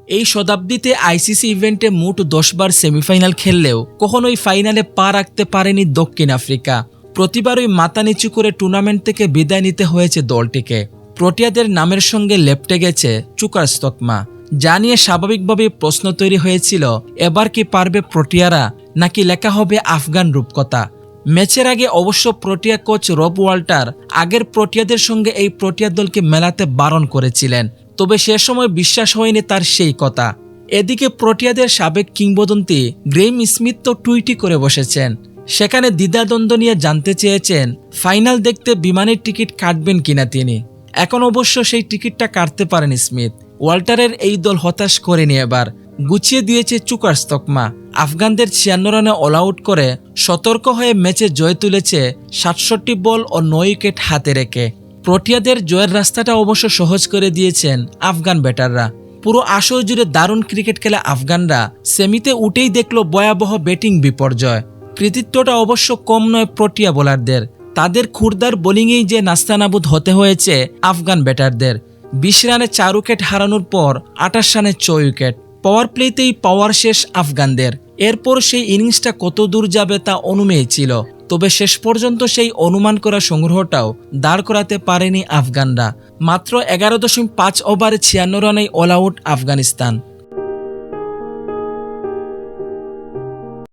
এই শতাব্দীতে আইসিসি ইভেন্টে মোট 10 বার সেমিফাইনাল খেললেও কখনোই ফাইনালে পা রাখতে পারেনি দক্ষিণ আফ্রিকা। প্রতিবারই মাথা নিচু করে টুর্নামেন্ট থেকে বিদায় নিতে হয়েছে দলটিকে। প্রোটিয়াদের নামের সঙ্গে লেপ্টে গেছে চুকার্স তকমা, যা নিয়ে স্বাভাবিকভাবেই প্রশ্ন তৈরি হয়েছিল, এবার কি পারবে প্রোটিয়ারা, নাকি লেখা হবে আফগান রূপকথা। ম্যাচের আগে অবশ্য প্রোটিয়া কোচ রব ওয়াল্টার আগের প্রোটিয়াদের সঙ্গে এই প্রোটিয়া দলকে মেলাতে বারণ করেছিলেন, তবে সে সময় বিশ্বাস হয়নি তার সেই কথা। এদিকে প্রোটিয়াদের সাবেক কিংবদন্তি গ্রেইম স্মিথ তো টুইটই করে বসেছেন। সেখানে দ্বিধাদ্বন্দ্ব নিয়ে জানতে চেয়েছেন ফাইনাল দেখতে বিমানের টিকিট কাটবেন কিনা তিনি। এখন অবশ্য সেই টিকিটটা কাটতে পারেন স্মিথ। ওয়াল্টারের এই দল হতাশ করেনি, এবার গুছিয়ে দিয়েছে চুকার্স তকমা। আফগানদের 56 রানে অল আউট করে সতর্ক হয়ে ম্যাচে জয় তুলেছে 67 বল ও 9 উইকেট হাতে রেখে। প্রোটিয়াদের জয়ের রাস্তাটা অবশ্য সহজ করে দিয়েছেন আফগান ব্যাটাররা। পুরো আসর জুড়ে দারুণ ক্রিকেট খেলা আফগানরা সেমিতে উঠেই দেখল ভয়াবহ ব্যাটিং বিপর্যয়। কৃতিত্বটা অবশ্য কম নয় প্রোটিয়া বোলারদের। তাদের ক্ষুরদার বোলিংয়েই যে নাস্তানাবুদ হতে হয়েছে আফগান ব্যাটারদের। 20 রানে 4 উইকেট হারানোর পর 28 রানে 6 উইকেট। পাওয়ার প্লেতেই পাওয়ার শেষ আফগানদের। এরপর সেই ইনিংসটা কত দূর যাবে তা অনুমেয় ছিল, তবে শেষ পর্যন্ত সেই অনুমান করা সংগ্রহটাও দাঁড় করাতে পারেনি আফগানরা। মাত্র 11.5 ওভারে 56 রানেই অল আউট আফগানিস্তান।